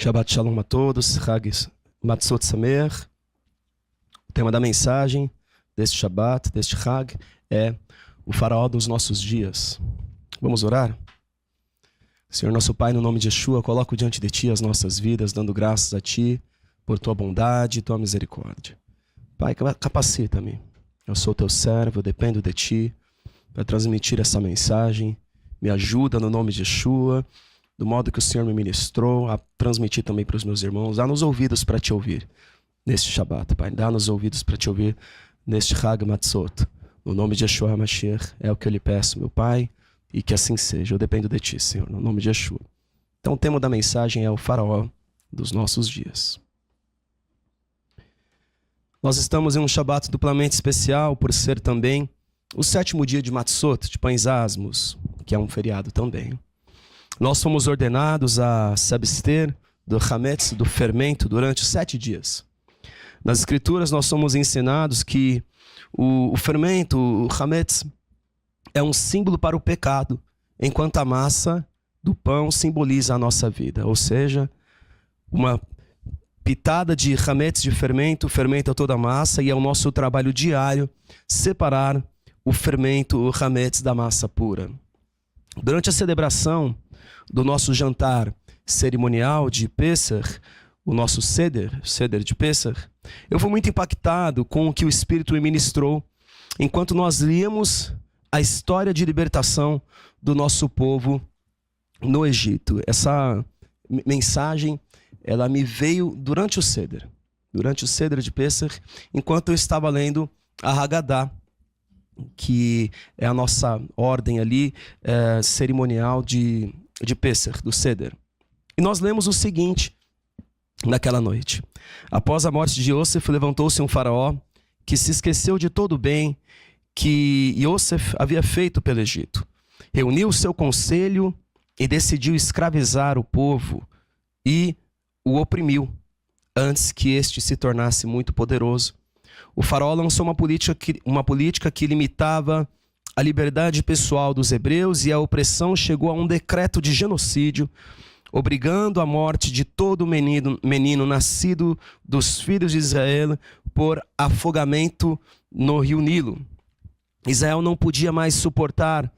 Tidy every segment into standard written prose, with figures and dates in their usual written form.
Shabbat Shalom a todos, Chag Matzot Sameach. O tema da mensagem deste Shabbat, deste Chag, é o faraó dos nossos dias. Vamos orar? Senhor nosso Pai, no nome de Yeshua, coloco diante de Ti as nossas vidas, dando graças a Ti por Tua bondade e Tua misericórdia. Pai, capacita-me. Eu sou Teu servo, eu dependo de Ti para transmitir essa mensagem. Me ajuda no nome de Yeshua, do modo que o Senhor me ministrou, a transmitir também para os meus irmãos. Dá-nos ouvidos para Te ouvir neste Shabbat, Pai. Dá-nos ouvidos para Te ouvir neste Chag Matzot. No nome de Yeshua HaMashiach, é o que eu lhe peço, meu Pai, e que assim seja. Eu dependo de Ti, Senhor, no nome de Yeshua. Então o tema da mensagem é o faraó dos nossos dias. Nós estamos em um Shabbat duplamente especial, por ser também o 7º dia de Matzot, de pães asmos, que é um feriado também. Nós fomos ordenados a se abster do hametz, do fermento, durante 7 dias. Nas Escrituras nós somos ensinados que o fermento, o hametz, é um símbolo para o pecado, enquanto a massa do pão simboliza a nossa vida. Ou seja, uma pitada de hametz, de fermento, fermenta toda a massa, e é o nosso trabalho diário separar o fermento, o hametz, da massa pura. Durante a celebração do nosso jantar cerimonial de Pesach, o nosso Seder de Pesach, eu fui muito impactado com o que o Espírito me ministrou enquanto nós líamos a história de libertação do nosso povo no Egito. Essa mensagem, ela me veio durante o Seder de Pesach, enquanto eu estava lendo a Haggadah, que é a nossa ordem ali cerimonial de Pesach, do Seder. E nós lemos o seguinte naquela noite: após a morte de Yosef, levantou-se um faraó que se esqueceu de todo o bem que Yosef havia feito pelo Egito. Reuniu o seu conselho e decidiu escravizar o povo e o oprimiu antes que este se tornasse muito poderoso. O faraó lançou uma política que limitava a liberdade pessoal dos hebreus, e a opressão chegou a um decreto de genocídio, obrigando a morte de todo menino nascido dos filhos de Israel por afogamento no rio Nilo. Israel não podia mais suportar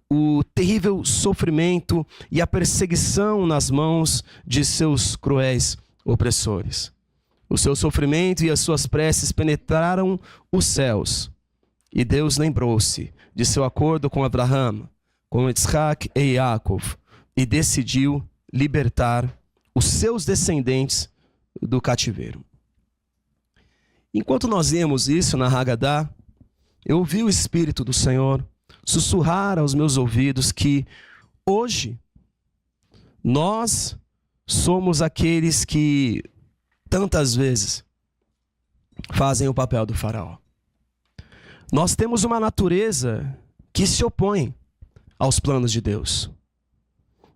o terrível sofrimento e a perseguição nas mãos de seus cruéis opressores. O seu sofrimento e as suas preces penetraram os céus. E Deus lembrou-se de seu acordo com Abraham, com Isaac e Yaakov, e decidiu libertar os seus descendentes do cativeiro. Enquanto nós lemos isso na Haggadah, eu ouvi o Espírito do Senhor sussurrar aos meus ouvidos que hoje nós somos aqueles que tantas vezes fazem o papel do faraó. Nós temos uma natureza que se opõe aos planos de Deus.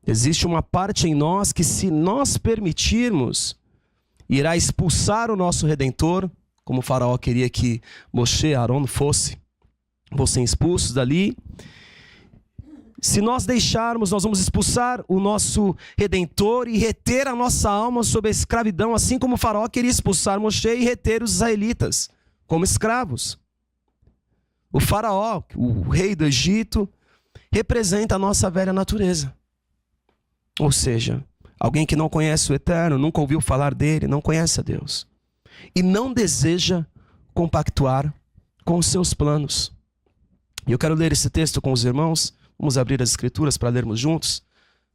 Existe uma parte em nós que, se nós permitirmos, irá expulsar o nosso Redentor, como o faraó queria que Moshe e Aaron fossem expulsos dali. Se nós deixarmos, nós vamos expulsar o nosso Redentor e reter a nossa alma sob a escravidão, assim como o faraó queria expulsar Moshe e reter os israelitas como escravos. O faraó, o rei do Egito, representa a nossa velha natureza. Ou seja, alguém que não conhece o Eterno, nunca ouviu falar dele, não conhece a Deus. E não deseja compactuar com os seus planos. E eu quero ler esse texto com os irmãos. Vamos abrir as Escrituras para lermos juntos.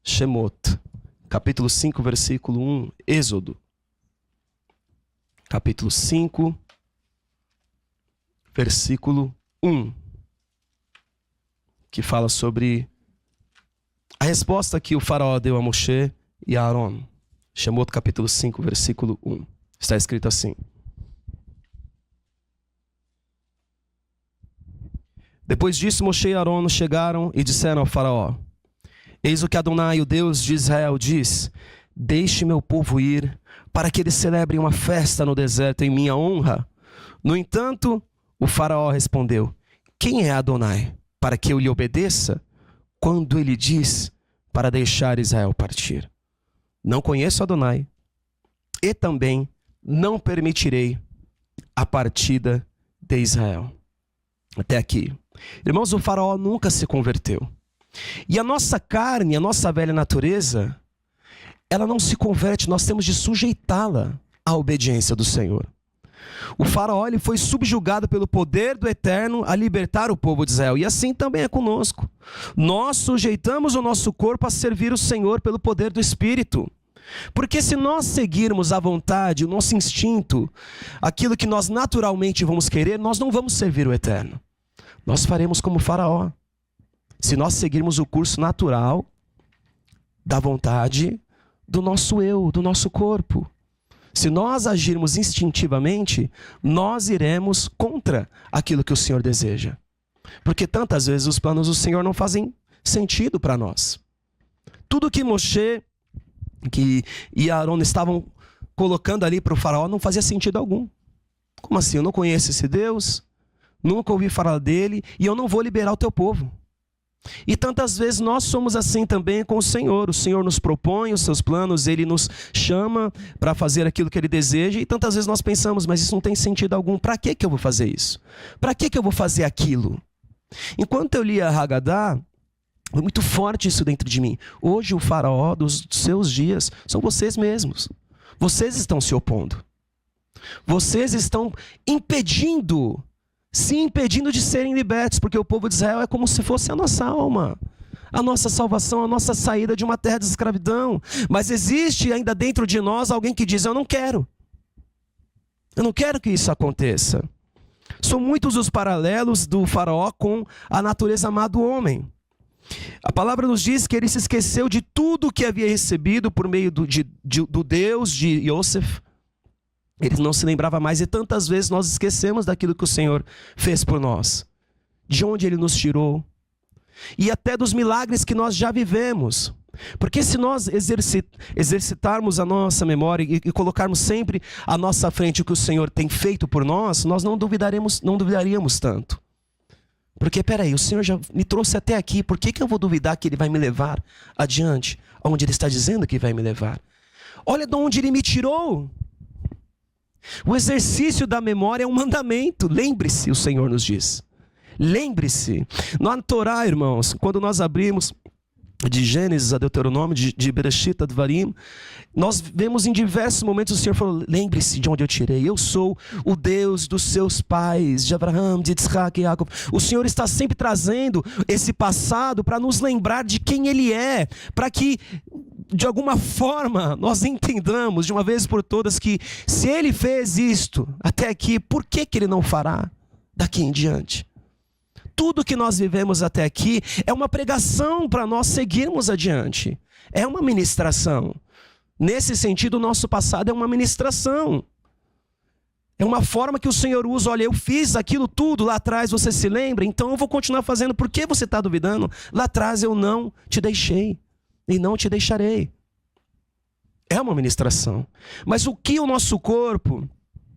Shemot, capítulo 5, versículo 1. Êxodo, capítulo 5, versículo 1. Que fala sobre a resposta que o faraó deu a Moshe e a Aaron. Shemot, capítulo 5, versículo 1. Está escrito assim: depois disso, Moshe e Aaron chegaram e disseram ao faraó: eis o que Adonai, o Deus de Israel, diz: deixe meu povo ir, para que eles celebrem uma festa no deserto em minha honra. No entanto, o faraó respondeu: quem é Adonai, para que eu lhe obedeça, quando ele diz para deixar Israel partir? não conheço Adonai, e também não permitirei a partida de Israel. Até aqui. Irmãos, o faraó nunca se converteu. E a nossa carne, a nossa velha natureza, ela não se converte, nós temos de sujeitá-la à obediência do Senhor. O faraó ele foi subjugado pelo poder do Eterno a libertar o povo de Israel. E assim também é conosco. Nós sujeitamos o nosso corpo a servir o Senhor pelo poder do Espírito. Porque se nós seguirmos à vontade, o nosso instinto, aquilo que nós naturalmente vamos querer, nós não vamos servir o Eterno. Nós faremos como o faraó. Se nós seguirmos o curso natural da vontade do nosso eu, do nosso corpo. Se nós agirmos instintivamente, nós iremos contra aquilo que o Senhor deseja. Porque tantas vezes os planos do Senhor não fazem sentido para nós. Tudo que Moshe e Arão estavam colocando ali para o faraó não fazia sentido algum. Como assim? Eu não conheço esse Deus, nunca ouvi falar dele e eu não vou liberar o teu povo. E tantas vezes nós somos assim também com o Senhor. O Senhor nos propõe os seus planos, Ele nos chama para fazer aquilo que Ele deseja. E tantas vezes nós pensamos, mas isso não tem sentido algum. Para que eu vou fazer isso? Para que eu vou fazer aquilo? Enquanto eu lia Haggadah, foi muito forte isso dentro de mim. Hoje o faraó dos seus dias são vocês mesmos. Vocês estão se opondo. Vocês estão se impedindo de serem libertos, porque o povo de Israel é como se fosse a nossa alma, a nossa salvação, a nossa saída de uma terra de escravidão. Mas existe ainda dentro de nós alguém que diz, eu não quero que isso aconteça. São muitos os paralelos do faraó com a natureza má do homem. A palavra nos diz que ele se esqueceu de tudo que havia recebido por meio do Deus de Yosef. Ele não se lembrava mais, e tantas vezes nós esquecemos daquilo que o Senhor fez por nós. De onde Ele nos tirou. E até dos milagres que nós já vivemos. Porque se nós exercitarmos a nossa memória e colocarmos sempre à nossa frente o que o Senhor tem feito por nós, nós não duvidaríamos tanto. Porque, peraí, o Senhor já me trouxe até aqui, por que eu vou duvidar que Ele vai me levar adiante? Onde Ele está dizendo que vai me levar? Olha de onde Ele me tirou. O exercício da memória é um mandamento. Lembre-se, o Senhor nos diz. Lembre-se. Na Torá, irmãos, quando nós abrimos de Gênesis a Deuteronômio, de Bereshit a Dvarim, nós vemos em diversos momentos o Senhor falou, lembre-se de onde eu tirei. Eu sou o Deus dos seus pais, de Abraão, de Isaac e Jacob. O Senhor está sempre trazendo esse passado para nos lembrar de quem Ele é, para que de alguma forma nós entendamos de uma vez por todas que se Ele fez isto até aqui, por que Ele não fará daqui em diante? Tudo que nós vivemos até aqui é uma pregação para nós seguirmos adiante. É uma ministração. Nesse sentido, o nosso passado é uma ministração. É uma forma que o Senhor usa. Olha, eu fiz aquilo tudo lá atrás, você se lembra? Então eu vou continuar fazendo. Por que você está duvidando? Lá atrás eu não te deixei. E não te deixarei. É uma ministração. Mas o que o nosso corpo,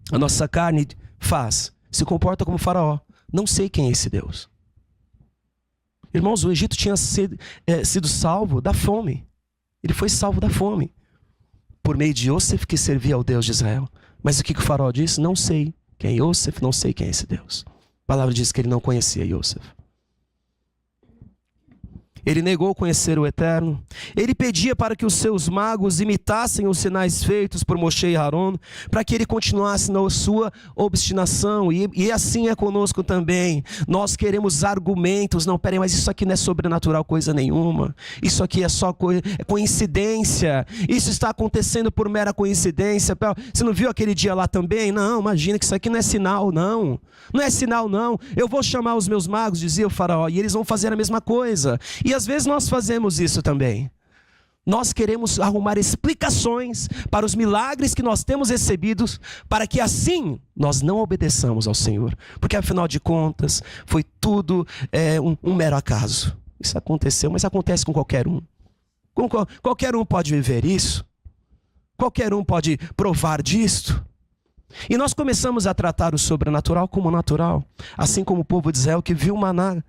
a nossa carne faz? Se comporta como faraó. Não sei quem é esse Deus. Irmãos, o Egito tinha sido salvo da fome. Ele foi salvo da fome. Por meio de Yosef, que servia ao Deus de Israel. Mas o que o faraó disse? Não sei quem é Yosef, não sei quem é esse Deus. A palavra diz que ele não conhecia Yosef. Ele negou conhecer o Eterno. Ele pedia para que os seus magos imitassem os sinais feitos por Moshe e Arão, para que ele continuasse na sua obstinação. E assim é conosco também. Nós queremos argumentos. Não, peraí, mas isso aqui não é sobrenatural coisa nenhuma. Isso aqui é só coincidência. Isso está acontecendo por mera coincidência. Você não viu aquele dia lá também? Não, imagina que isso aqui não é sinal, não. Não é sinal, não. Eu vou chamar os meus magos, dizia o faraó, e eles vão fazer a mesma coisa. E às vezes nós fazemos isso também. Nós queremos arrumar explicações para os milagres que nós temos recebidos, para que assim nós não obedeçamos ao Senhor. Porque afinal de contas, foi tudo um mero acaso. Isso aconteceu, mas acontece com qualquer um. Qualquer um pode viver isso. Qualquer um pode provar disto. E nós começamos a tratar o sobrenatural como natural. Assim como o povo de Israel que viu o maná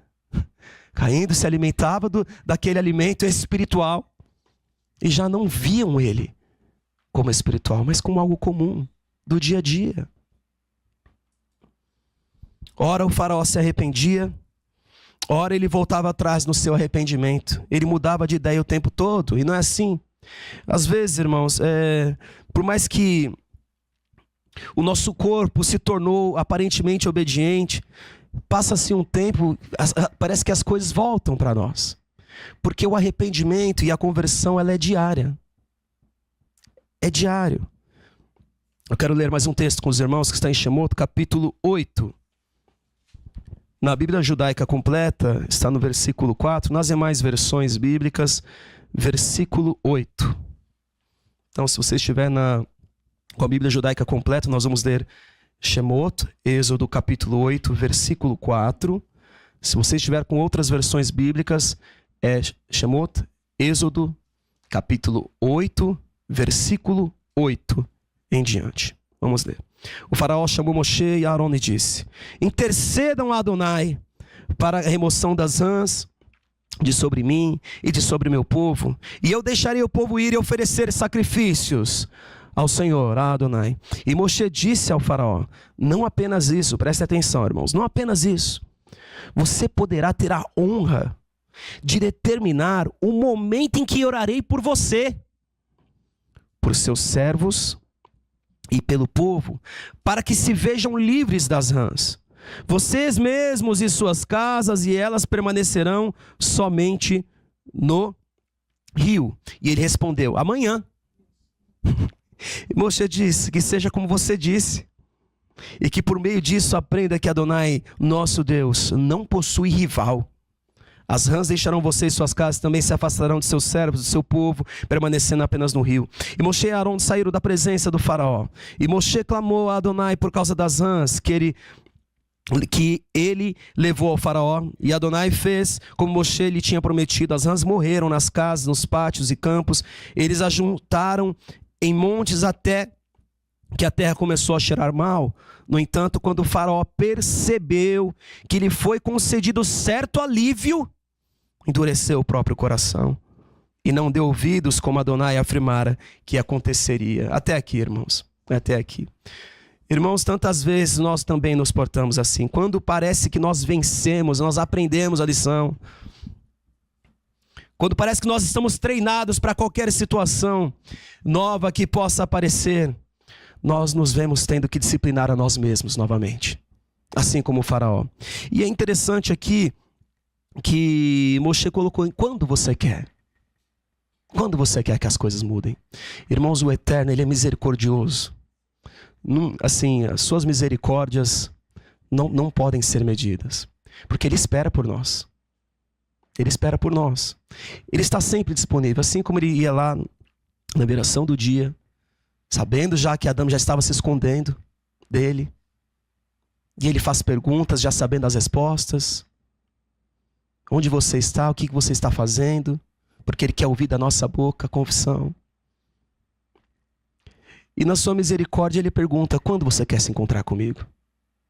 caindo, se alimentava daquele alimento espiritual. e já não viam ele como espiritual, mas como algo comum do dia a dia. Ora o faraó se arrependia, ora ele voltava atrás no seu arrependimento. Ele mudava de ideia o tempo todo, e não é assim. Às vezes, irmãos, por mais que o nosso corpo se tornou aparentemente obediente, passa-se um tempo, parece que as coisas voltam para nós. Porque o arrependimento e a conversão, ela é diária. É diário. Eu quero ler mais um texto com os irmãos que está em Shemot, capítulo 8. Na Bíblia Judaica Completa, está no versículo 4. Nas demais versões bíblicas, versículo 8. Então, se você estiver com a Bíblia Judaica Completa, nós vamos ler Shemot, Êxodo capítulo 8, versículo 4. Se você estiver com outras versões bíblicas, é Shemot, Êxodo, capítulo 8, versículo 8 em diante. Vamos ler. O faraó chamou Moshe e Aaron e disse: intercedam a Adonai para a remoção das rãs de sobre mim e de sobre meu povo, e eu deixarei o povo ir e oferecer sacrifícios ao Senhor, a Adonai. E Moshe disse ao faraó: não apenas isso, preste atenção, irmãos, não apenas isso, você poderá ter a honra de determinar o momento em que orarei por você, por seus servos e pelo povo, para que se vejam livres das rãs, vocês mesmos e suas casas, e elas permanecerão somente no rio. E ele respondeu: amanhã. E Moshe disse: que seja como você disse, e que por meio disso aprenda que Adonai, nosso Deus, não possui rival. As rãs deixarão você e suas casas, também se afastarão de seus servos, do seu povo, permanecendo apenas no rio. E Moshe e Aaron saíram da presença do faraó. E Moshe clamou a Adonai por causa das rãs que ele levou ao faraó. E Adonai fez como Moshe lhe tinha prometido. As rãs morreram nas casas, nos pátios e campos. Eles ajuntaram em montes até que a terra começou a cheirar mal. No entanto, quando o faraó percebeu que lhe foi concedido certo alívio, endureceu o próprio coração e não deu ouvidos, como Adonai afirmara que aconteceria. Até aqui, irmãos, até aqui. Irmãos, tantas vezes nós também nos portamos assim. Quando parece que nós vencemos, nós aprendemos a lição. Quando parece que nós estamos treinados para qualquer situação nova que possa aparecer, nós nos vemos tendo que disciplinar a nós mesmos novamente, assim como o faraó. E é interessante aqui que Moshe colocou em quando você quer. Quando você quer que as coisas mudem. Irmãos, o Eterno, Ele é misericordioso. Assim, as suas misericórdias não podem ser medidas, porque Ele espera por nós. Ele espera por nós. Ele está sempre disponível, assim como Ele ia lá na viração do dia, sabendo já que Adão já estava se escondendo dele. E ele faz perguntas, já sabendo as respostas. Onde você está? O que você está fazendo? Porque ele quer ouvir da nossa boca a confissão. E na sua misericórdia ele pergunta: quando você quer se encontrar comigo?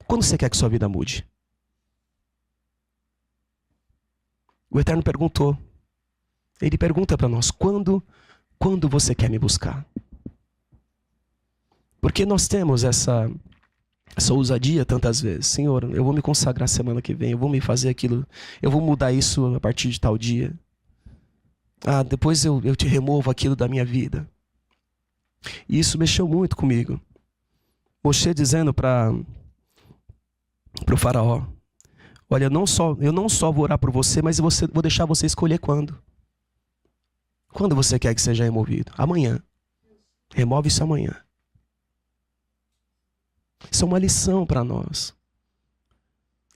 Quando você quer que sua vida mude? O Eterno perguntou. Ele pergunta para nós: quando você quer me buscar? Porque nós temos essa ousadia tantas vezes. Senhor, eu vou me consagrar semana que vem, eu vou me fazer aquilo, eu vou mudar isso a partir de tal dia. Depois eu te removo aquilo da minha vida. E isso mexeu muito comigo. Moshe dizendo para o faraó: olha, eu não só vou orar por você, mas vou deixar você escolher quando. Quando você quer que seja removido? Amanhã. Remove isso amanhã. Isso é uma lição para nós.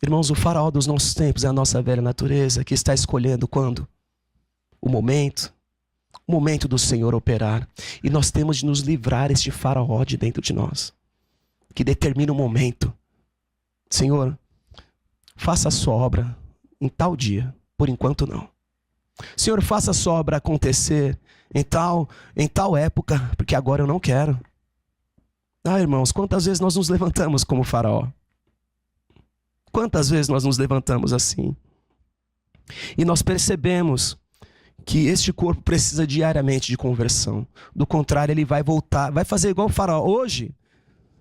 Irmãos, o faraó dos nossos tempos é a nossa velha natureza, que está escolhendo quando? O momento do Senhor operar. E nós temos de nos livrar deste faraó de dentro de nós, que determina o momento. Senhor, faça a sua obra em tal dia, por enquanto não. Senhor, faça a sua obra acontecer em tal época, porque agora eu não quero. Irmãos, quantas vezes nós nos levantamos como faraó? Quantas vezes nós nos levantamos assim? E nós percebemos que este corpo precisa diariamente de conversão. Do contrário, ele vai voltar, vai fazer igual o faraó. Hoje,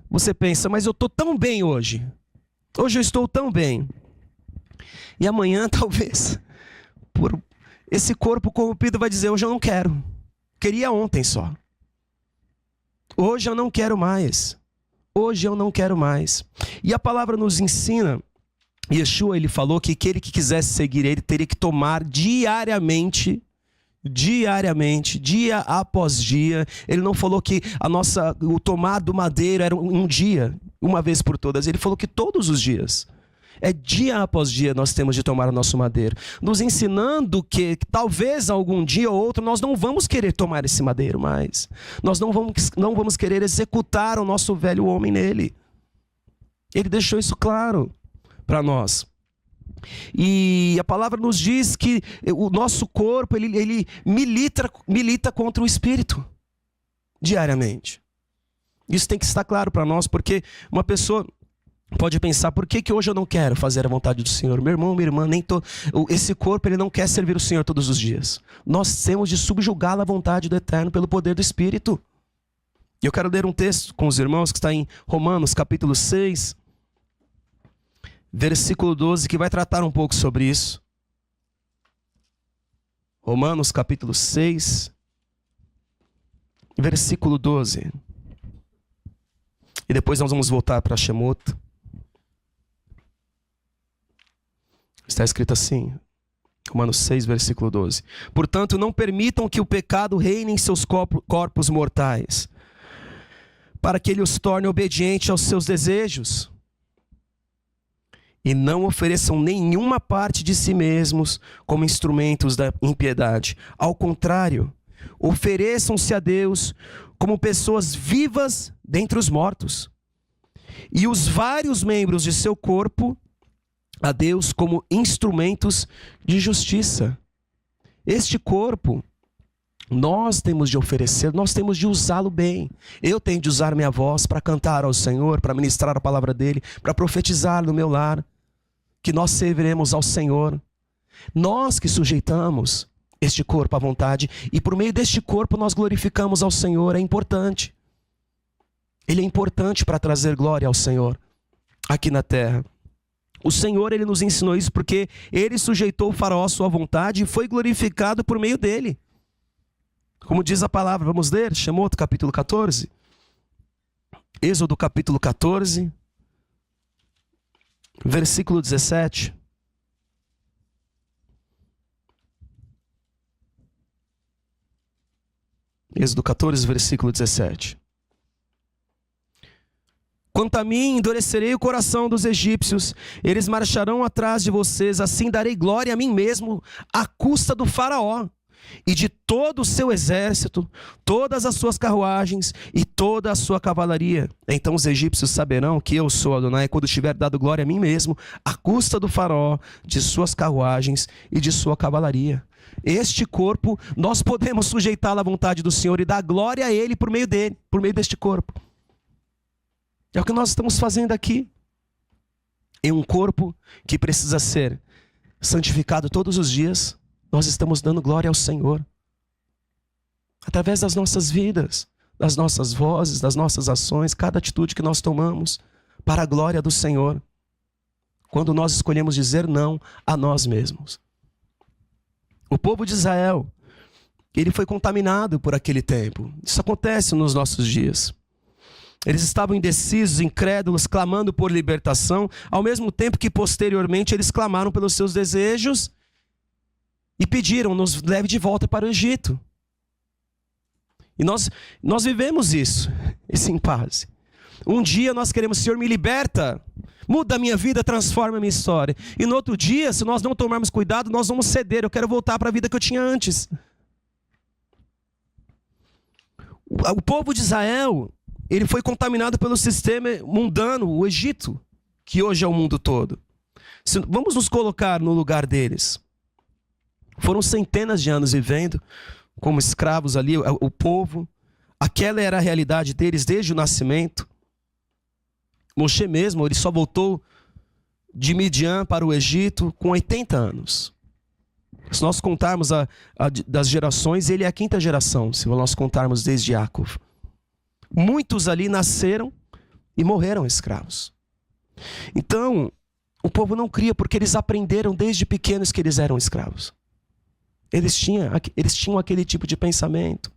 você pensa, mas eu estou tão bem hoje. Hoje eu estou tão bem. E amanhã, talvez, por esse corpo corrompido vai dizer, hoje eu não quero. Queria ontem só. Hoje eu não quero mais. Hoje eu não quero mais. E a palavra nos ensina, Yeshua, ele falou que aquele que quisesse seguir ele teria que tomar diariamente, dia após dia. Ele não falou que o tomar do madeiro era um dia, uma vez por todas. Ele falou que todos os dias. É dia após dia nós temos de tomar o nosso madeiro. Nos ensinando que talvez algum dia ou outro nós não vamos querer tomar esse madeiro mais. Nós não vamos querer executar o nosso velho homem nele. Ele deixou isso claro para nós. E a palavra nos diz que o nosso corpo ele milita contra o espírito diariamente. Isso tem que estar claro para nós, porque uma pessoa pode pensar, por que hoje eu não quero fazer a vontade do Senhor? Meu irmão, minha irmã, esse corpo ele não quer servir o Senhor todos os dias. Nós temos de subjugá-la à vontade do Eterno pelo poder do Espírito. E eu quero ler um texto com os irmãos que está em Romanos capítulo 6, versículo 12, que vai tratar um pouco sobre isso. Romanos capítulo 6, versículo 12. E depois nós vamos voltar para Shemot. Está escrito assim, Romanos 6, versículo 12. Portanto, não permitam que o pecado reine em seus corpos mortais, para que ele os torne obedientes aos seus desejos. E não ofereçam nenhuma parte de si mesmos como instrumentos da impiedade. Ao contrário, ofereçam-se a Deus como pessoas vivas dentre os mortos, e os vários membros de seu corpo a Deus como instrumentos de justiça. Este corpo nós temos de oferecer, nós temos de usá-lo bem. Eu tenho de usar minha voz para cantar ao Senhor, para ministrar a palavra dele, para profetizar no meu lar, que nós serviremos ao Senhor. Nós que sujeitamos este corpo à vontade, e por meio deste corpo nós glorificamos ao Senhor. É importante. Ele é importante para trazer glória ao Senhor aqui na terra. O Senhor, ele nos ensinou isso porque ele sujeitou o faraó à sua vontade e foi glorificado por meio dele. Como diz a palavra, vamos ler Shemot capítulo 14. Êxodo capítulo 14, versículo 17. Êxodo 14, versículo 17. Quanto a mim, endurecerei o coração dos egípcios, eles marcharão atrás de vocês, assim darei glória a mim mesmo, à custa do faraó, e de todo o seu exército, todas as suas carruagens e toda a sua cavalaria. Então os egípcios saberão que eu sou Adonai, quando tiver dado glória a mim mesmo, à custa do faraó, de suas carruagens e de sua cavalaria. Este corpo, nós podemos sujeitá-lo à vontade do Senhor e dar glória a Ele por meio dele, por meio deste corpo. É o que nós estamos fazendo aqui. Em um corpo que precisa ser santificado todos os dias, nós estamos dando glória ao Senhor. Através das nossas vidas, das nossas vozes, das nossas ações, cada atitude que nós tomamos para a glória do Senhor. Quando nós escolhemos dizer não a nós mesmos. O povo de Israel, ele foi contaminado por aquele tempo. Isso acontece nos nossos dias. Eles estavam indecisos, incrédulos, clamando por libertação, ao mesmo tempo que posteriormente eles clamaram pelos seus desejos e pediram, nos leve de volta para o Egito. E nós vivemos isso, esse impasse. Um dia nós queremos, Senhor, me liberta, muda a minha vida, transforma a minha história. E no outro dia, se nós não tomarmos cuidado, nós vamos ceder. Eu quero voltar para a vida que eu tinha antes. O povo de Israel, ele foi contaminado pelo sistema mundano, o Egito, que hoje é o mundo todo. Vamos nos colocar no lugar deles. Foram centenas de anos vivendo como escravos ali, o povo. Aquela era a realidade deles desde o nascimento. Moshe mesmo, ele só voltou de Midian para o Egito com 80 anos. Se nós contarmos das gerações, ele é a 5ª geração, se nós contarmos desde Jacob. Muitos ali nasceram e morreram escravos. Então, o povo não cria porque eles aprenderam desde pequenos que eles eram escravos. Eles tinham aquele tipo de pensamento.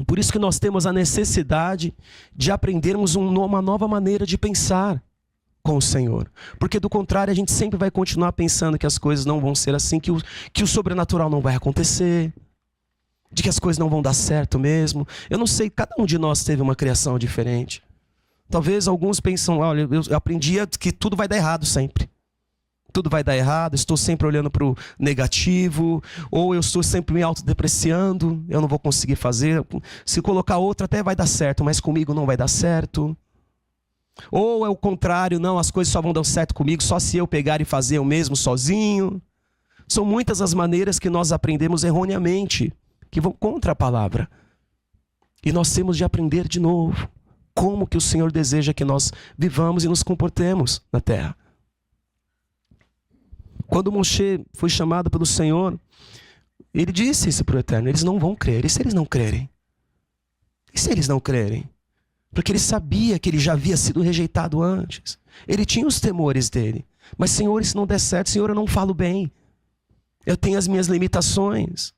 Por isso que nós temos a necessidade de aprendermos uma nova maneira de pensar com o Senhor. Porque do contrário, a gente sempre vai continuar pensando que as coisas não vão ser assim, que o sobrenatural não vai acontecer, de que as coisas não vão dar certo mesmo. Eu não sei, cada um de nós teve uma criação diferente. Talvez alguns pensam, olha, eu aprendi que tudo vai dar errado sempre. Tudo vai dar errado, estou sempre olhando para o negativo, ou eu estou sempre me autodepreciando, eu não vou conseguir fazer. Se colocar outro até vai dar certo, mas comigo não vai dar certo. Ou é o contrário, não, as coisas só vão dar certo comigo só se eu pegar e fazer eu mesmo sozinho. São muitas as maneiras que nós aprendemos erroneamente, que vão contra a palavra. E nós temos de aprender de novo como que o Senhor deseja que nós vivamos e nos comportemos na terra. Quando Moshe foi chamado pelo Senhor, ele disse isso para o Eterno: eles não vão crer. E se eles não crerem? E se eles não crerem? Porque ele sabia que ele já havia sido rejeitado antes. Ele tinha os temores dele. Mas, Senhor, isso não der certo. Senhor, eu não falo bem. Eu tenho as minhas limitações.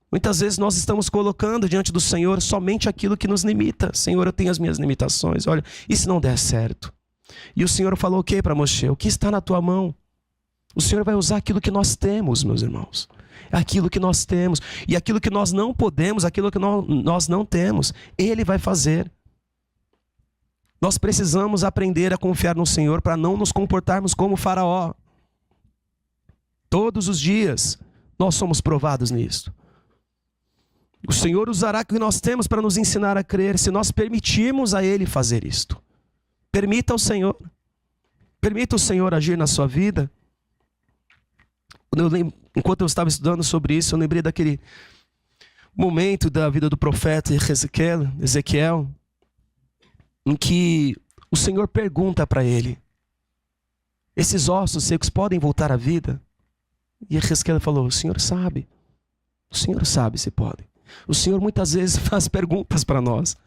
Muitas vezes nós estamos colocando diante do Senhor somente aquilo que nos limita. Senhor, eu tenho as minhas limitações. Olha, e se não der certo? E o Senhor falou o que para Moshe? O que está na tua mão? O Senhor vai usar aquilo que nós temos, meus irmãos. Aquilo que nós temos. E aquilo que nós não podemos, aquilo que nós não temos, Ele vai fazer. Nós precisamos aprender a confiar no Senhor para não nos comportarmos como Faraó. Todos os dias nós somos provados nisto. O Senhor usará o que nós temos para nos ensinar a crer, se nós permitirmos a Ele fazer isto. Permita ao Senhor. Permita o Senhor agir na sua vida. Enquanto eu estava estudando sobre isso, eu lembrei daquele momento da vida do profeta Ezequiel, em que o Senhor pergunta para ele: esses ossos secos podem voltar à vida? E Ezequiel falou: o Senhor sabe se podem. O Senhor muitas vezes faz perguntas para nós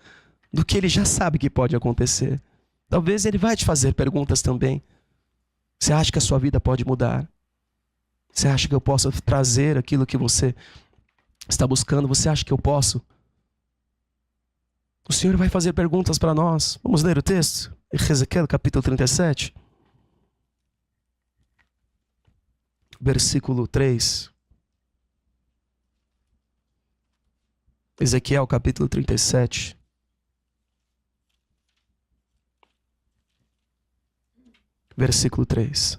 do que Ele já sabe que pode acontecer. Talvez Ele vai te fazer perguntas também. Você acha que a sua vida pode mudar? Você acha que eu posso trazer aquilo que você está buscando? Você acha que eu posso? O Senhor vai fazer perguntas para nós. Vamos ler o texto? Ezequiel capítulo 37. Versículo 3. Ezequiel capítulo 37. Versículo 3.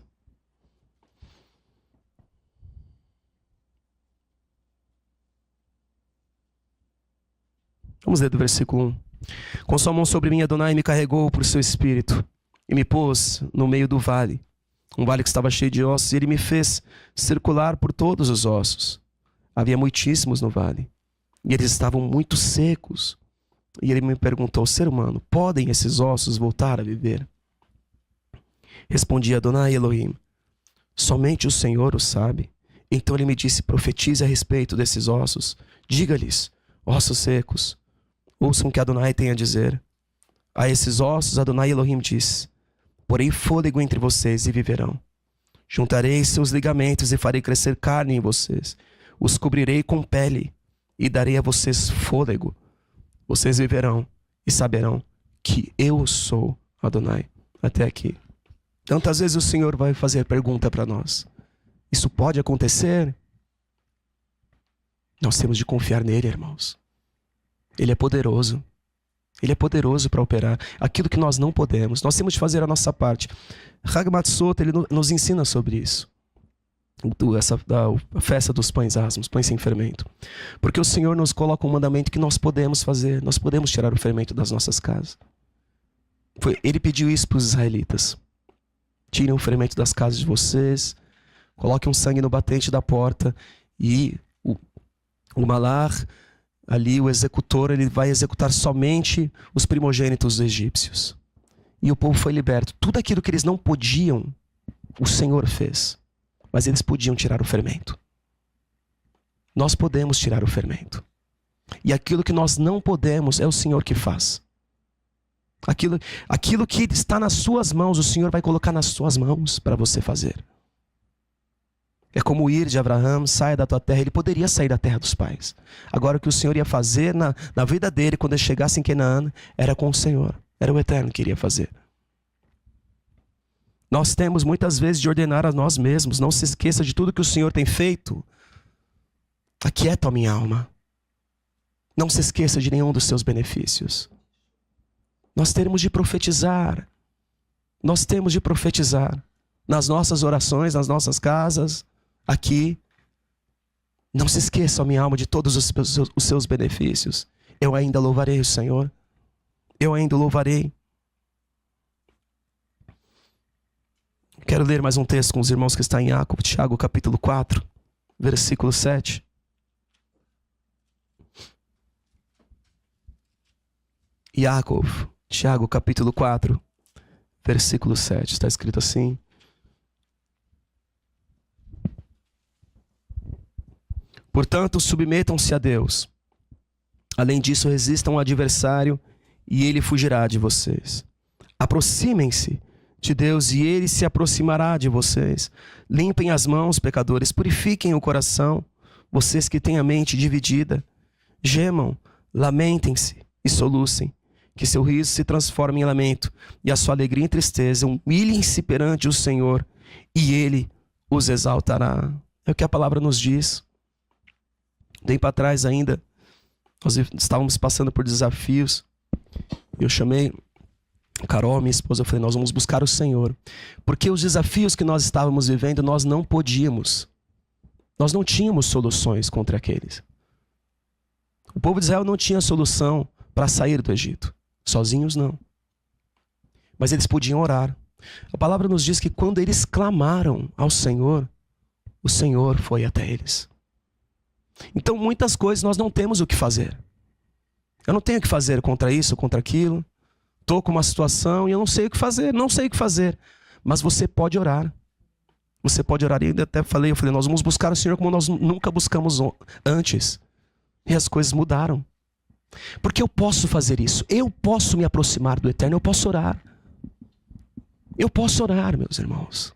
Vamos ler do versículo 1. Com sua mão sobre mim, Adonai me carregou por seu espírito e me pôs no meio do vale, um vale que estava cheio de ossos, e ele me fez circular por todos os ossos. Havia muitíssimos no vale, e eles estavam muito secos. E ele me perguntou: ser humano, podem esses ossos voltar a viver? Respondi: Adonai Elohim, somente o Senhor o sabe. Então ele me disse: profetize a respeito desses ossos. Diga-lhes: ossos secos, ouçam o que Adonai tem a dizer. A esses ossos Adonai Elohim diz: porei fôlego entre vocês e viverão. Juntarei seus ligamentos e farei crescer carne em vocês. Os cobrirei com pele e darei a vocês fôlego. Vocês viverão e saberão que eu sou Adonai. Até aqui. Tantas vezes o Senhor vai fazer pergunta para nós: isso pode acontecer? Nós temos de confiar nele, irmãos. Ele é poderoso. Ele é poderoso para operar aquilo que nós não podemos. Nós temos de fazer a nossa parte. Hag Matzot, ele nos ensina sobre isso. A festa dos pães asmos, pães sem fermento. Porque o Senhor nos coloca um mandamento que nós podemos fazer. Nós podemos tirar o fermento das nossas casas. Ele pediu isso para os israelitas: tirem o fermento das casas de vocês, coloquem um sangue no batente da porta, e o malar, ali o executor, ele vai executar somente os primogênitos egípcios. E o povo foi liberto. Tudo aquilo que eles não podiam O Senhor fez. Mas eles podiam tirar o fermento. Nós podemos tirar o fermento. E aquilo que nós não podemos é o Senhor que faz. Aquilo que está nas suas mãos, o Senhor vai colocar nas suas mãos para você fazer. É como ir de Abraão, saia da tua terra. Ele poderia sair da terra dos pais. Agora o que o Senhor ia fazer na vida dele, quando ele chegasse em Canaã, era com o Senhor. Era o Eterno que iria fazer. Nós temos muitas vezes de ordenar a nós mesmos. Não se esqueça de tudo que o Senhor tem feito. Aquieta a minha alma. Não se esqueça de nenhum dos seus benefícios. Nós temos de profetizar. Nós temos de profetizar. Nas nossas orações, nas nossas casas, aqui. Não se esqueça, minha alma, de todos os seus benefícios. Eu ainda louvarei o Senhor. Eu ainda o louvarei. Quero ler mais um texto com os irmãos que está em Tiago capítulo 4, versículo 7. Tiago capítulo 4, versículo 7. Está escrito assim: portanto, submetam-se a Deus. Além disso, resistam ao adversário e ele fugirá de vocês. Aproximem-se de Deus e ele se aproximará de vocês. Limpem as mãos, pecadores, purifiquem o coração, vocês que têm a mente dividida. Gemam, lamentem-se e solucem, que seu riso se transforme em lamento e a sua alegria em tristeza. Humilhem-se perante o Senhor e ele os exaltará. É o que a palavra nos diz. Tempo atrás ainda, nós estávamos passando por desafios. Eu chamei Carol, minha esposa, eu falei, nós vamos buscar o Senhor. Porque os desafios que nós estávamos vivendo, nós não podíamos. Nós não tínhamos soluções contra aqueles. O povo de Israel não tinha solução para sair do Egito. Sozinhos não. Mas eles podiam orar. A palavra nos diz que quando eles clamaram ao Senhor, o Senhor foi até eles. Então muitas coisas nós não temos o que fazer. Eu não tenho o que fazer contra isso, contra aquilo. Estou com uma situação e eu não sei o que fazer, Mas você pode orar. Você pode orar. E eu até falei, nós vamos buscar o Senhor como nós nunca buscamos antes. E as coisas mudaram. Porque eu posso fazer isso. Eu posso me aproximar do Eterno. Eu posso orar. Eu posso orar, meus irmãos.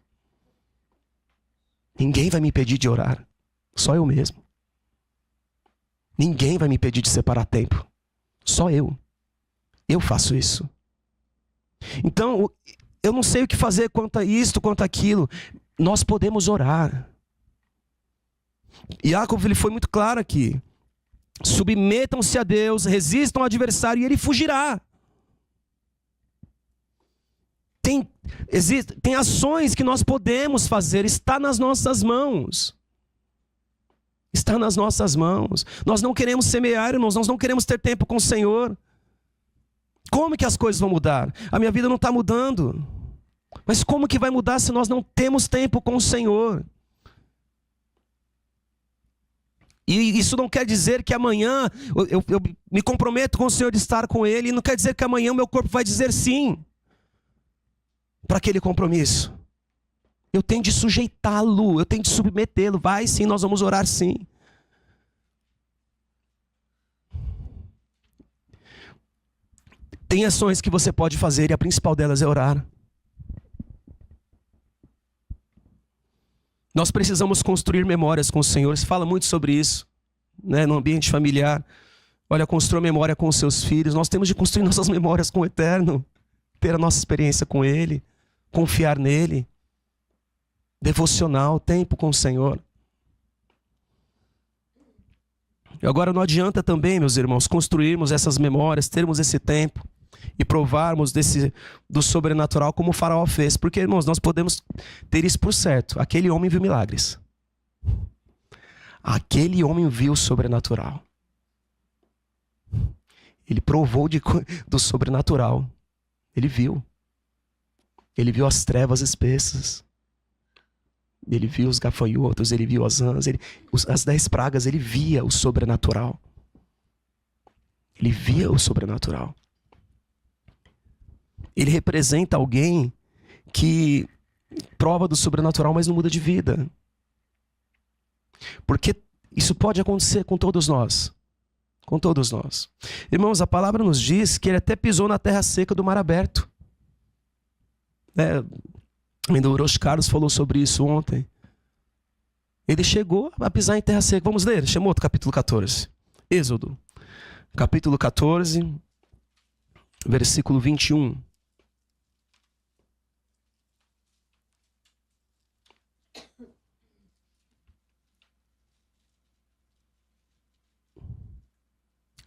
Ninguém vai me impedir de orar. Só eu mesmo. Ninguém vai me impedir de separar tempo. Só eu. Eu faço isso. Então, eu não sei o que fazer quanto a isto, quanto a aquilo. Nós podemos orar. Jacob, ele foi muito claro aqui. Submetam-se a Deus, resistam ao adversário e ele fugirá. Tem ações que nós podemos fazer, está nas nossas mãos. Está nas nossas mãos. Nós não queremos semear, irmãos, nós não queremos ter tempo com o Senhor. Como que as coisas vão mudar? A minha vida não está mudando. Mas como que vai mudar se nós não temos tempo com o Senhor? E isso não quer dizer que amanhã eu me comprometo com o Senhor de estar com Ele. E não quer dizer que amanhã o meu corpo vai dizer sim para aquele compromisso. Eu tenho de sujeitá-lo, eu tenho de submetê-lo. Vai sim, nós vamos orar sim. Tem ações que você pode fazer e a principal delas é orar. Nós precisamos construir memórias com o Senhor. Se fala muito sobre isso, né, no ambiente familiar. Olha, construa memória com os seus filhos. Nós temos de construir nossas memórias com o Eterno. Ter a nossa experiência com Ele. Confiar nele. Devocional, tempo com o Senhor. E agora não adianta também, meus irmãos, construirmos essas memórias, termos esse tempo e provarmos do sobrenatural como o Faraó fez. Porque, irmãos, nós podemos ter isso por certo. Aquele homem viu milagres. Aquele homem viu o sobrenatural. Ele provou do sobrenatural. Ele viu. Ele viu as trevas espessas. Ele viu os gafanhotos, ele viu as rãs, as 10 pragas, ele via o sobrenatural. Ele via o sobrenatural. Ele representa alguém que prova do sobrenatural, mas não muda de vida. Porque isso pode acontecer com todos nós. Com todos nós. Irmãos, a palavra nos diz que ele até pisou na terra seca do mar aberto. Ainda o Orochi Carlos falou sobre isso ontem. Ele chegou a pisar em terra seca. Vamos ler? Shemot, capítulo 14. Êxodo, capítulo 14, versículo 21.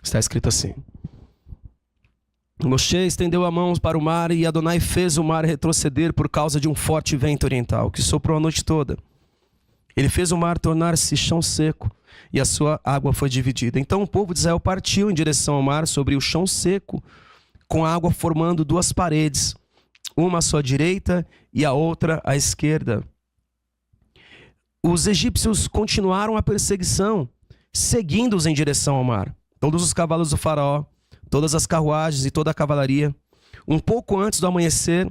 Está escrito assim: Moshe estendeu a mão para o mar e Adonai fez o mar retroceder por causa de um forte vento oriental que soprou a noite toda. Ele fez o mar tornar-se chão seco e a sua água foi dividida. Então o povo de Israel partiu em direção ao mar sobre o chão seco, com a água formando duas paredes, uma à sua direita e a outra à esquerda. Os egípcios continuaram a perseguição, seguindo-os em direção ao mar. Todos os cavalos do faraó, todas as carruagens e toda a cavalaria. Um pouco antes do amanhecer,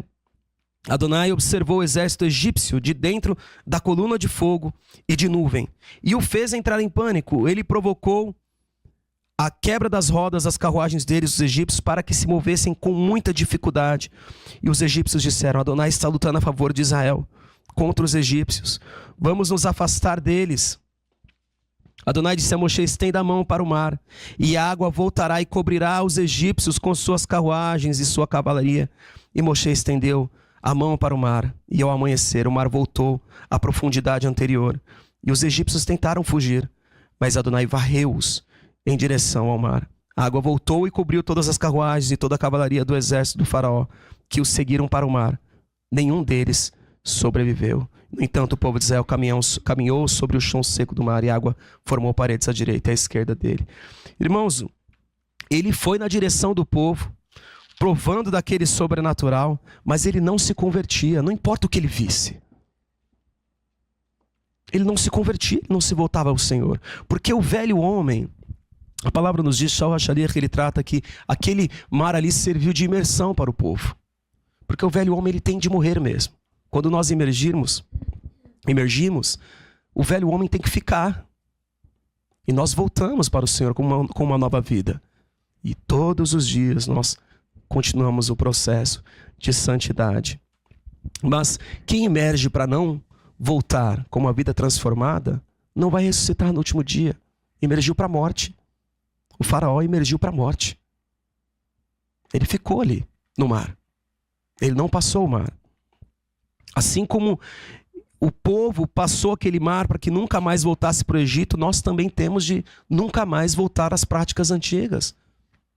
Adonai observou o exército egípcio de dentro da coluna de fogo e de nuvem e o fez entrar em pânico. Ele provocou a quebra das rodas das carruagens deles, os egípcios, para que se movessem com muita dificuldade. E os egípcios disseram: Adonai está lutando a favor de Israel contra os egípcios. Vamos nos afastar deles. Adonai disse a Moshe: estenda a mão para o mar, e a água voltará e cobrirá os egípcios com suas carruagens e sua cavalaria. E Moshe estendeu a mão para o mar, e ao amanhecer o mar voltou à profundidade anterior. E os egípcios tentaram fugir, mas Adonai varreu-os em direção ao mar. A água voltou e cobriu todas as carruagens e toda a cavalaria do exército do faraó, que os seguiram para o mar. Nenhum deles sobreviveu. No entanto, o povo de Israel caminhou sobre o chão seco do mar, e a água formou paredes à direita e à esquerda dele. Irmãos, ele foi na direção do povo, provando daquele sobrenatural, mas ele não se convertia, não importa o que ele visse. Ele não se convertia, ele não se voltava ao Senhor. Porque o velho homem, a palavra nos diz, Shaul HaShaliach, que ele trata que aquele mar ali serviu de imersão para o povo. Porque o velho homem, ele tem de morrer mesmo. Quando nós emergimos, o velho homem tem que ficar. E nós voltamos para o Senhor com uma nova vida. E todos os dias nós continuamos o processo de santidade. Mas quem emerge para não voltar com uma vida transformada, não vai ressuscitar no último dia. Emergiu para a morte. O faraó emergiu para a morte. Ele ficou ali no mar. Ele não passou o mar. Assim como o povo passou aquele mar para que nunca mais voltasse para o Egito, nós também temos de nunca mais voltar às práticas antigas,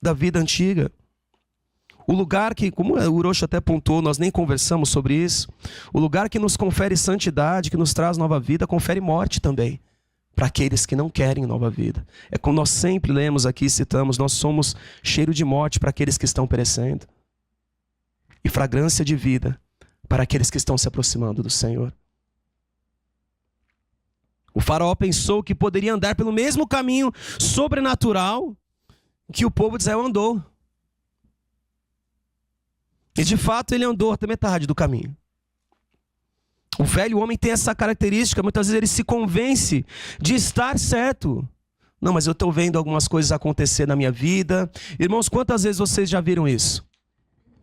da vida antiga. O lugar que, como o Orochi até apontou, nós nem conversamos sobre isso, o lugar que nos confere santidade, que nos traz nova vida, confere morte também, para aqueles que não querem nova vida. É como nós sempre lemos aqui e citamos, nós somos cheiro de morte para aqueles que estão perecendo, e fragrância de vida para aqueles que estão se aproximando do Senhor. O faraó pensou que poderia andar pelo mesmo caminho sobrenatural que o povo de Israel andou. E de fato ele andou até metade do caminho. O velho homem tem essa característica, muitas vezes ele se convence de estar certo. Não, mas eu estou vendo algumas coisas acontecer na minha vida. Irmãos, quantas vezes vocês já viram isso?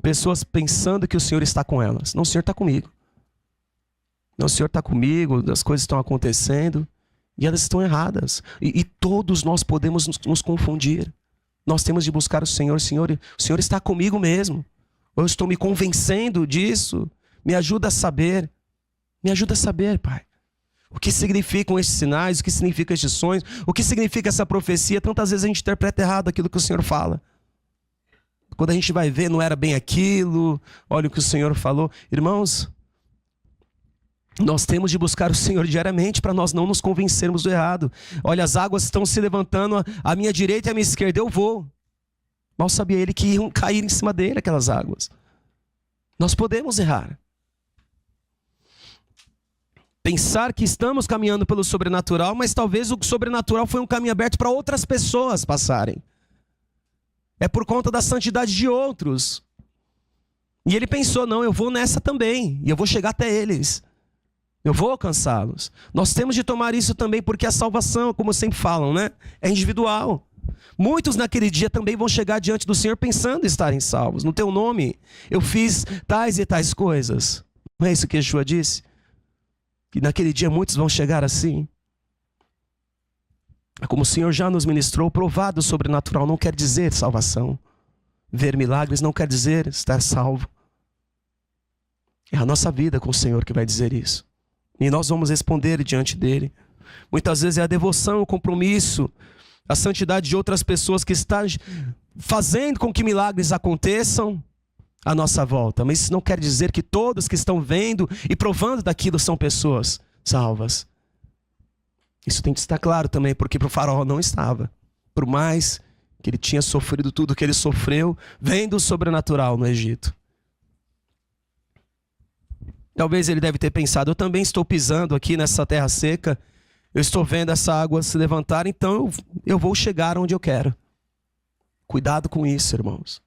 Pessoas pensando que o Senhor está com elas. Não, o Senhor está comigo. Não, o Senhor está comigo, as coisas estão acontecendo e elas estão erradas. E todos nós podemos nos confundir. Nós temos de buscar o Senhor. O Senhor está comigo mesmo. Eu estou me convencendo disso. Me ajuda a saber. Me ajuda a saber, Pai. O que significam esses sinais? O que significam esses sonhos? O que significa essa profecia? Tantas vezes a gente interpreta errado aquilo que o Senhor fala. Quando a gente vai ver, não era bem aquilo. Olha o que o Senhor falou. Irmãos, nós temos de buscar o Senhor diariamente para nós não nos convencermos do errado. Olha, as águas estão se levantando à minha direita e à minha esquerda. Eu vou. Mal sabia ele que iam cair em cima dele aquelas águas. Nós podemos errar. Pensar que estamos caminhando pelo sobrenatural, mas talvez o sobrenatural foi um caminho aberto para outras pessoas passarem. É por conta da santidade de outros. E ele pensou, não, eu vou nessa também, e eu vou chegar até eles. Eu vou alcançá-los. Nós temos de tomar isso também, porque a salvação, como sempre falam, né, é individual. Muitos naquele dia também vão chegar diante do Senhor pensando em estarem salvos. No teu nome eu fiz tais e tais coisas. Não é isso que Yeshua disse? Que naquele dia muitos vão chegar assim. Como o Senhor já nos ministrou, provado sobrenatural não quer dizer salvação. Ver milagres não quer dizer estar salvo. É a nossa vida com o Senhor que vai dizer isso. E nós vamos responder diante dele. Muitas vezes é a devoção, o compromisso, a santidade de outras pessoas que estão fazendo com que milagres aconteçam à nossa volta. Mas isso não quer dizer que todos que estão vendo e provando daquilo são pessoas salvas. Isso tem que estar claro também, porque para o faraó não estava. Por mais que ele tinha sofrido tudo que ele sofreu, vendo o sobrenatural no Egito. Talvez ele deve ter pensado, eu também estou pisando aqui nessa terra seca, eu estou vendo essa água se levantar, então eu vou chegar onde eu quero. Cuidado com isso, irmãos.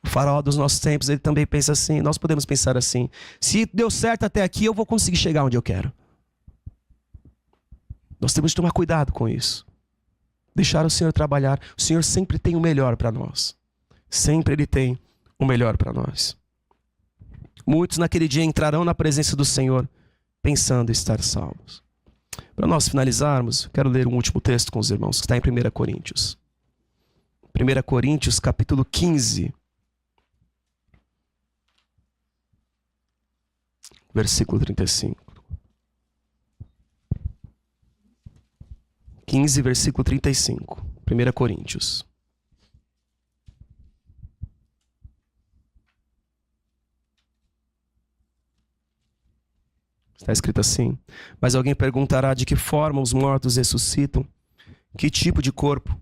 O faraó dos nossos tempos, ele também pensa assim, nós podemos pensar assim, se deu certo até aqui, eu vou conseguir chegar onde eu quero. Nós temos de tomar cuidado com isso. Deixar o Senhor trabalhar. O Senhor sempre tem o melhor para nós. Sempre Ele tem o melhor para nós. Muitos naquele dia entrarão na presença do Senhor pensando em estar salvos. Para nós finalizarmos, quero ler um último texto com os irmãos, que está em 1 Coríntios. 1 Coríntios, capítulo 15. Versículo 35. 15, versículo 35. 1 Coríntios. Está escrito assim: mas alguém perguntará de que forma os mortos ressuscitam? Que tipo de corpo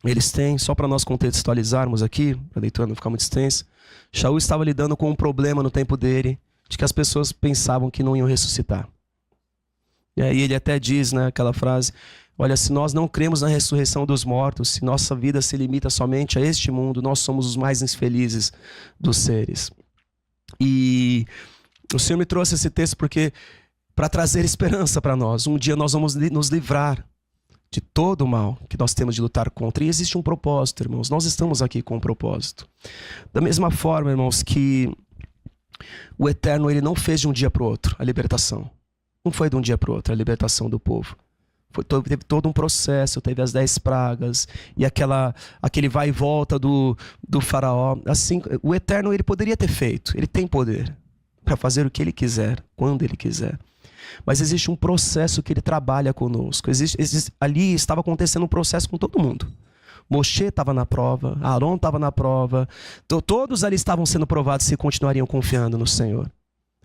eles têm? Só para nós contextualizarmos aqui, para a leitura não ficar muito extensa. Shaul estava lidando com um problema no tempo dele, de que as pessoas pensavam que não iam ressuscitar. E aí ele até diz, né, aquela frase: olha, se nós não cremos na ressurreição dos mortos, se nossa vida se limita somente a este mundo, nós somos os mais infelizes dos seres. E o Senhor me trouxe esse texto porque para trazer esperança para nós. Um dia nós vamos nos livrar de todo o mal que nós temos de lutar contra. E existe um propósito, irmãos. Nós estamos aqui com um propósito. Da mesma forma, irmãos, que o Eterno ele não fez de um dia para o outro a libertação. Não foi de um dia para o outro a libertação do povo. Teve todo um processo, teve as 10 pragas e aquele vai e volta do faraó. Assim, o Eterno ele poderia ter feito, ele tem poder para fazer o que ele quiser, quando ele quiser. Mas existe um processo que ele trabalha conosco. Ali estava acontecendo um processo com todo mundo. Moshe estava na prova, Aaron estava na prova, todos ali estavam sendo provados se continuariam confiando no Senhor.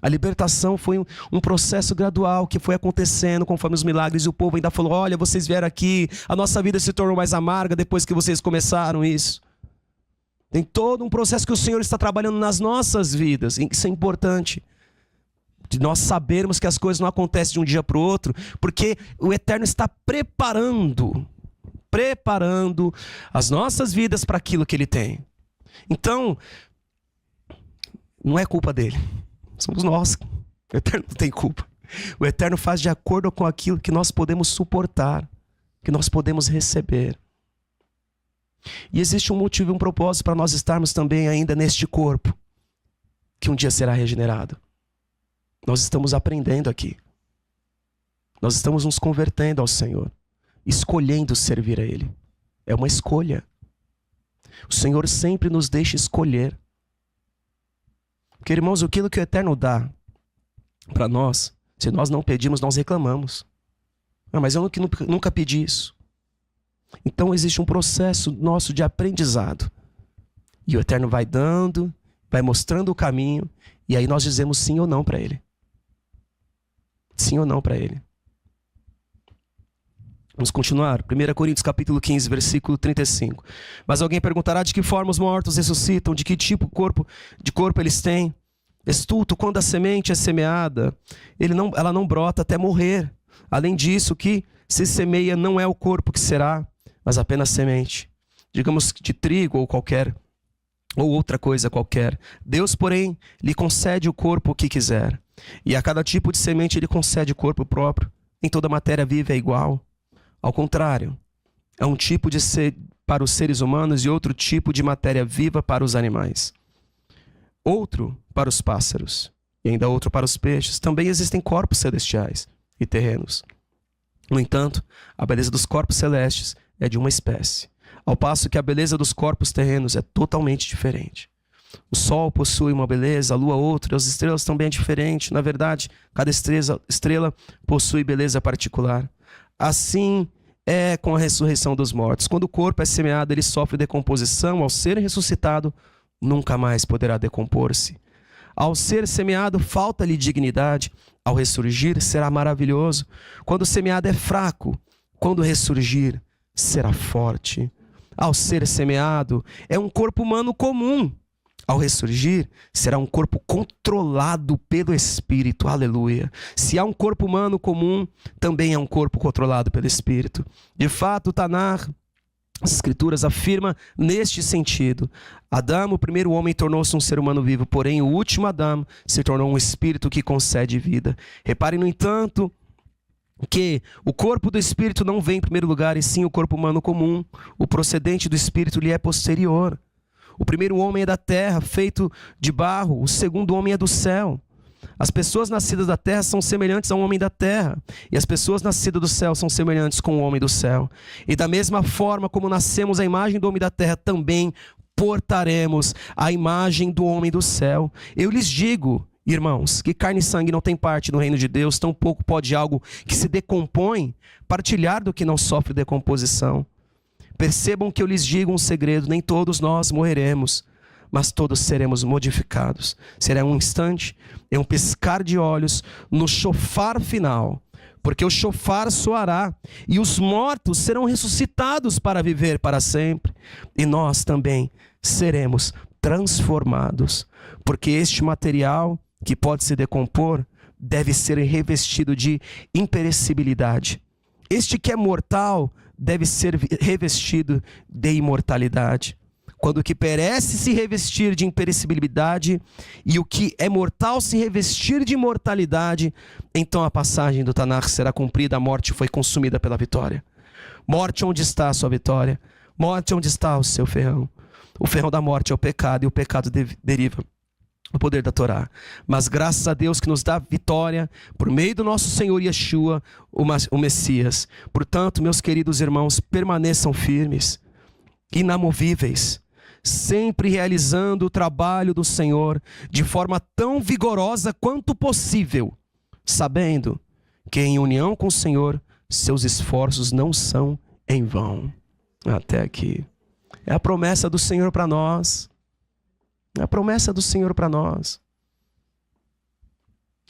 A libertação foi um processo gradual que foi acontecendo conforme os milagres, e o povo ainda falou: olha, vocês vieram aqui, a nossa vida se tornou mais amarga depois que vocês começaram isso. Tem todo um processo que o Senhor está trabalhando nas nossas vidas. Isso é importante, de nós sabermos que as coisas não acontecem de um dia para o outro, porque o Eterno está preparando as nossas vidas para aquilo que Ele tem. Então, não é culpa dele. Somos nós. O Eterno não tem culpa. O Eterno faz de acordo com aquilo que nós podemos suportar, que nós podemos receber. E existe um motivo e um propósito para nós estarmos também ainda neste corpo, que um dia será regenerado. Nós estamos aprendendo aqui. Nós estamos nos convertendo ao Senhor, escolhendo servir a Ele. É uma escolha. O Senhor sempre nos deixa escolher. Porque, irmãos, aquilo que o Eterno dá para nós, se nós não pedimos, nós reclamamos. Mas eu nunca pedi isso. Então existe um processo nosso de aprendizado. E o Eterno vai dando, vai mostrando o caminho, e aí nós dizemos sim ou não para Ele. Sim ou não para Ele. Vamos continuar. 1 Coríntios capítulo 15, versículo 35. Mas alguém perguntará de que forma os mortos ressuscitam, de que tipo de corpo eles têm. Estulto, quando a semente é semeada, ela não brota até morrer. Além disso, o que se semeia não é o corpo que será, mas apenas semente. Digamos de trigo ou qualquer ou outra coisa qualquer. Deus, porém, lhe concede o corpo que quiser. E a cada tipo de semente ele concede o corpo próprio. Nem toda matéria viva é igual. Ao contrário, é um tipo de ser para os seres humanos e outro tipo de matéria viva para os animais. Outro para os pássaros e ainda outro para os peixes. Também existem corpos celestiais e terrenos. No entanto, a beleza dos corpos celestes é de uma espécie, ao passo que a beleza dos corpos terrenos é totalmente diferente. O sol possui uma beleza, a lua outra, as estrelas também é diferente. Na verdade, cada estrela possui beleza particular. Assim é com a ressurreição dos mortos. Quando o corpo é semeado, ele sofre decomposição. Ao ser ressuscitado, nunca mais poderá decompor-se. Ao ser semeado, falta-lhe dignidade. Ao ressurgir, será maravilhoso. Quando o semeado é fraco, quando ressurgir, será forte. Ao ser semeado, é um corpo humano comum. Ao ressurgir, será um corpo controlado pelo Espírito. Aleluia. Se há um corpo humano comum, também é um corpo controlado pelo Espírito. De fato, o Tanar, as Escrituras afirma neste sentido. Adão, o primeiro homem, tornou-se um ser humano vivo, porém o último Adão se tornou um Espírito que concede vida. Reparem, no entanto, que o corpo do Espírito não vem em primeiro lugar, e sim o corpo humano comum. O procedente do Espírito lhe é posterior. O primeiro homem é da terra, feito de barro. O segundo homem é do céu. As pessoas nascidas da terra são semelhantes ao homem da terra. E as pessoas nascidas do céu são semelhantes com o homem do céu. E da mesma forma como nascemos à imagem do homem da terra, também portaremos a imagem do homem do céu. Eu lhes digo, irmãos, que carne e sangue não tem parte no reino de Deus, tampouco pode algo que se decompõe partilhar do que não sofre decomposição. Percebam que eu lhes digo um segredo: nem todos nós morreremos, mas todos seremos modificados. Será um instante, é um piscar de olhos, no chofar final. Porque o chofar soará, e os mortos serão ressuscitados para viver para sempre. E nós também seremos transformados. Porque este material, que pode se decompor, deve ser revestido de imperecibilidade. Este que é mortal deve ser revestido de imortalidade. Quando o que perece se revestir de imperecibilidade e o que é mortal se revestir de imortalidade, então a passagem do Tanar será cumprida, a morte foi consumida pela vitória. Morte, onde está a sua vitória? Morte, onde está o seu ferrão? O ferrão da morte é o pecado, e o pecado deriva o poder da Torá. Mas graças a Deus que nos dá vitória por meio do nosso Senhor Yeshua, o Messias. Portanto, meus queridos irmãos, permaneçam firmes, inamovíveis, sempre realizando o trabalho do Senhor de forma tão vigorosa quanto possível, sabendo que em união com o Senhor, seus esforços não são em vão. Até aqui. É a promessa do Senhor para nós. É a promessa do Senhor para nós.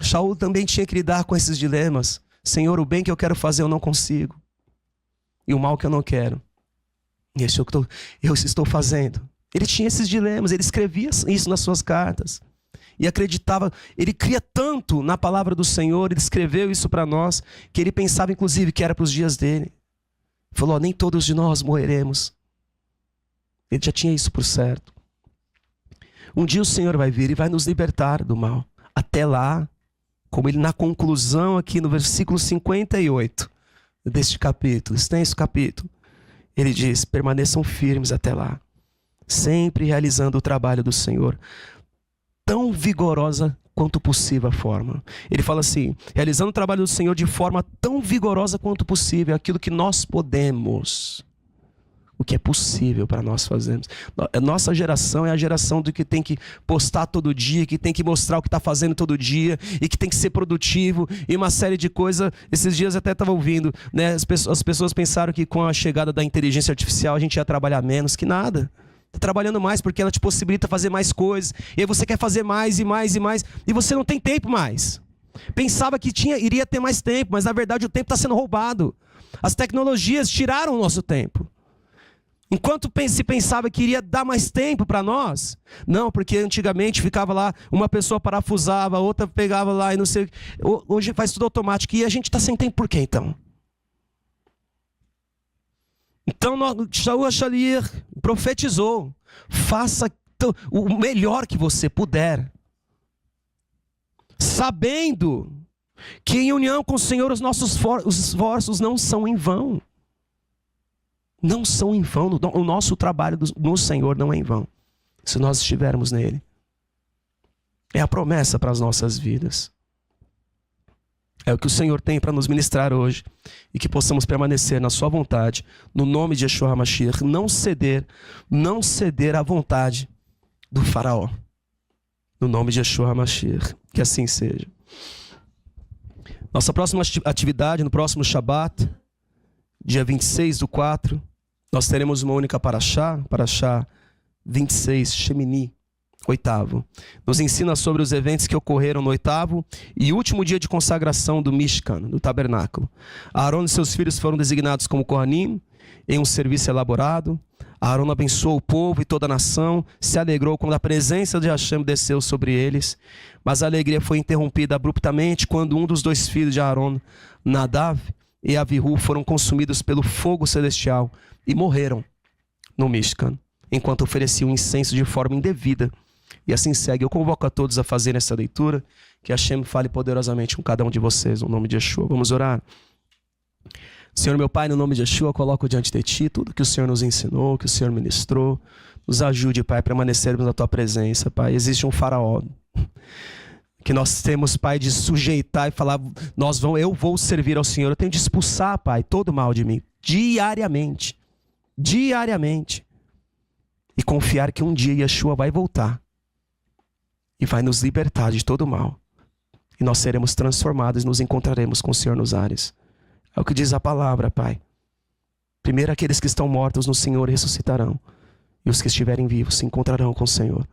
Shaul também tinha que lidar com esses dilemas. Senhor, o bem que eu quero fazer eu não consigo. E o mal que eu não quero, esse eu estou fazendo. Ele tinha esses dilemas, ele escrevia isso nas suas cartas. E acreditava, ele cria tanto na palavra do Senhor, ele escreveu isso para nós, que ele pensava inclusive que era para os dias dele. Falou, nem todos de nós morreremos. Ele já tinha isso por certo. Um dia o Senhor vai vir e vai nos libertar do mal. Até lá, como ele na conclusão aqui no versículo 58 deste capítulo, extenso capítulo, ele diz, permaneçam firmes até lá, sempre realizando o trabalho do Senhor, tão vigorosa quanto possível a forma. Ele fala assim, realizando o trabalho do Senhor de forma tão vigorosa quanto possível, aquilo que nós podemos, o que é possível para nós fazermos. A nossa geração é a geração do que tem que postar todo dia, que tem que mostrar o que está fazendo todo dia, e que tem que ser produtivo, e uma série de coisas. Esses dias eu até estava ouvindo, né? As pessoas pensaram que com a chegada da inteligência artificial a gente ia trabalhar menos, que nada. Está trabalhando mais porque ela te possibilita fazer mais coisas, e aí você quer fazer mais e mais e mais, e você não tem tempo mais. Pensava que iria ter mais tempo, mas na verdade o tempo está sendo roubado. As tecnologias tiraram o nosso tempo. Enquanto se pensava que iria dar mais tempo para nós, não, porque antigamente ficava lá, uma pessoa parafusava, outra pegava lá e não sei. Hoje faz tudo automático e a gente está sem tempo por quê então? Então Shaul HaShalir profetizou, faça o melhor que você puder, sabendo que em união com o Senhor os nossos esforços não são em vão. Não são em vão. O nosso trabalho no Senhor não é em vão, se nós estivermos nele. É a promessa para as nossas vidas. É o que o Senhor tem para nos ministrar hoje. E que possamos permanecer na sua vontade, no nome de Yeshua HaMashiach. Não ceder à vontade do faraó. No nome de Yeshua HaMashiach. Que assim seja. Nossa próxima atividade, no próximo Shabat, dia 26/4, nós teremos uma única Parashá 26, Shemini, 8º. Nos ensina sobre os eventos que ocorreram no 8º e último dia de consagração do Mishkan, do tabernáculo. Aaron e seus filhos foram designados como Kohanim em um serviço elaborado. Aaron abençoou o povo e toda a nação, se alegrou quando a presença de Hashem desceu sobre eles, mas a alegria foi interrompida abruptamente quando um dos 2 filhos de Aaron, Nadav e Avihu, foram consumidos pelo fogo celestial e morreram no Mishkan, enquanto ofereciam incenso de forma indevida. E assim segue. Eu convoco a todos a fazer essa leitura, que Hashem fale poderosamente com cada um de vocês, no nome de Yeshua. Vamos orar. Senhor meu Pai, no nome de Yeshua, coloco diante de Ti tudo que o Senhor nos ensinou, que o Senhor ministrou. Nos ajude, Pai, a permanecermos na Tua presença, Pai. Existe um faraó que nós temos, Pai, de sujeitar e falar, eu vou servir ao Senhor. Eu tenho de expulsar, Pai, todo o mal de mim, diariamente. E confiar que um dia Yeshua vai voltar e vai nos libertar de todo o mal. E nós seremos transformados e nos encontraremos com o Senhor nos ares. É o que diz a palavra, Pai. Primeiro aqueles que estão mortos no Senhor ressuscitarão, e os que estiverem vivos se encontrarão com o Senhor.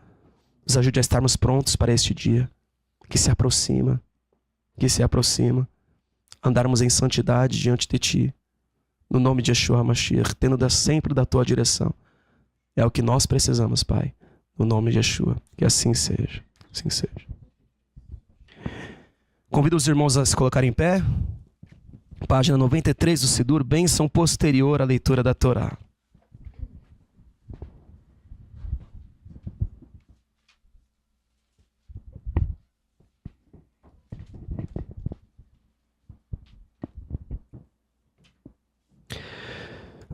Nos ajude a estarmos prontos para este dia que se aproxima, andarmos em santidade diante de Ti, no nome de Yeshua HaMashiach, tendo sempre da Tua direção. É o que nós precisamos, Pai, no nome de Yeshua. Que assim seja. Assim seja. Convido os irmãos a se colocarem em pé. Página 93 do Sidur, bênção posterior à leitura da Torá.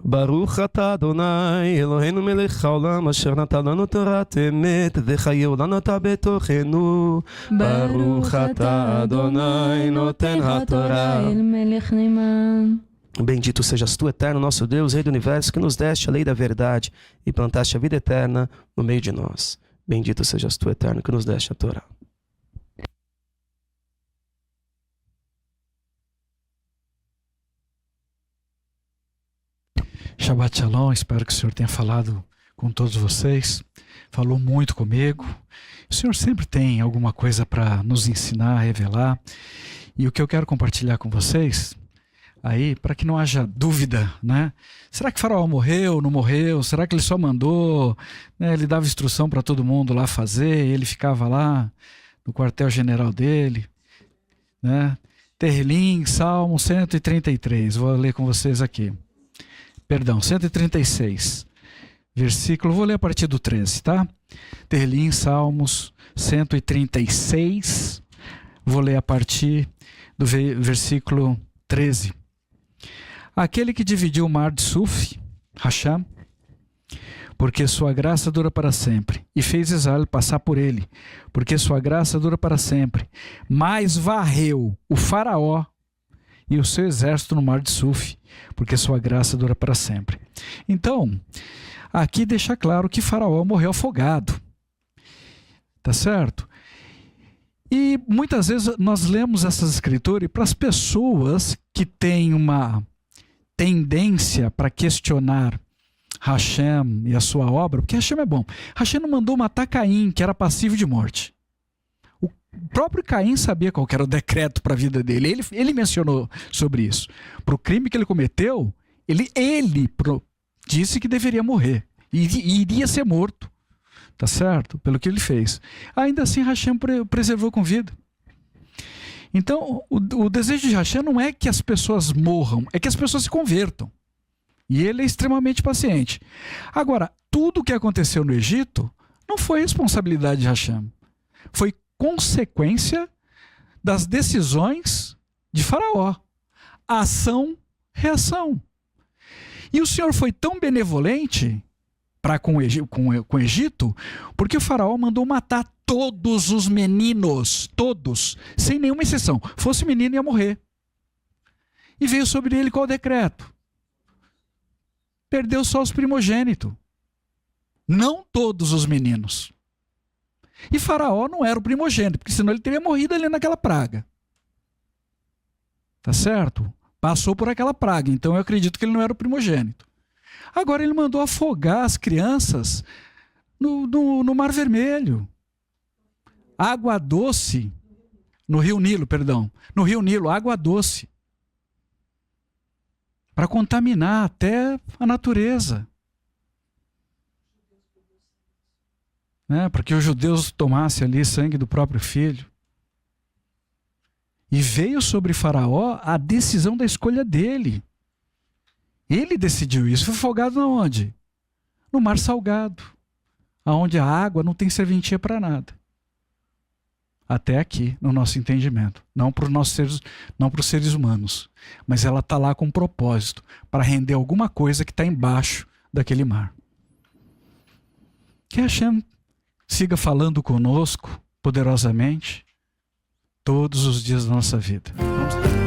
Baruch atah Adonai Eloheinu melech haolam asher natan lanu torat emet vechayei olam natan betochenu. Baruch atah Adonai noten hatorah el melech niman. Bendito sejas tu, eterno nosso Deus, Rei do Universo, que nos deste a lei da verdade e plantaste a vida eterna no meio de nós. Bendito sejas tu, eterno, que nos deste a Torá. Shabbat Shalom, espero que o Senhor tenha falado com todos vocês, falou muito comigo. O Senhor sempre tem alguma coisa para nos ensinar, revelar, e o que eu quero compartilhar com vocês, aí, para que não haja dúvida, né? Será que Faraó morreu, não morreu? Será que ele só mandou, né? Ele dava instrução para todo mundo lá fazer, e ele ficava lá no quartel-general dele, né? Terrilim, Salmo 133, vou ler com vocês aqui. Perdão, 136, versículo, vou ler a partir do 13, tá? Terrilim, Salmos 136, vou ler a partir do versículo 13. Aquele que dividiu o mar de Suf, Hashem, porque sua graça dura para sempre, e fez Israel passar por ele, porque sua graça dura para sempre, mas varreu o faraó e o seu exército no mar de Suf, porque sua graça dura para sempre. Então, aqui deixa claro que Faraó morreu afogado. Tá certo? E muitas vezes nós lemos essas escrituras e para as pessoas que têm uma tendência para questionar Hashem e a sua obra, porque Hashem é bom. Hashem não mandou matar Caim, que era passivo de morte. O próprio Caim sabia qual era o decreto para a vida dele. Ele mencionou sobre isso. Para o crime que ele cometeu, ele disse que deveria morrer. E iria ser morto. Tá certo? Pelo que ele fez. Ainda assim, Hashem preservou com vida. Então, o desejo de Hashem não é que as pessoas morram, é que as pessoas se convertam. E ele é extremamente paciente. Agora, tudo o que aconteceu no Egito Não foi responsabilidade de Hashem. Foi consequência das decisões de Faraó. Ação, reação. E o Senhor foi tão benevolente com o Egito, porque o Faraó mandou matar todos os meninos, todos, sem nenhuma exceção. Fosse menino, ia morrer. E veio sobre ele qual decreto? Perdeu só os primogênitos. Não todos os meninos. E Faraó não era o primogênito, porque senão ele teria morrido ali naquela praga. Tá certo? Passou por aquela praga, então eu acredito que ele não era o primogênito. Agora ele mandou afogar as crianças no Mar Vermelho. Água doce, no Rio Nilo, perdão. No Rio Nilo, água doce. Para contaminar até a natureza. Para que os judeus tomassem ali sangue do próprio filho. E veio sobre Faraó a decisão da escolha dele. Ele decidiu isso. Foi afogado onde? No Mar Salgado. Onde a água não tem serventia para nada. Até aqui, no nosso entendimento. Não para os seres humanos. Mas ela está lá com um propósito. Para render alguma coisa que está embaixo daquele mar. Que Hashem siga falando conosco poderosamente todos os dias da nossa vida. Vamos lá.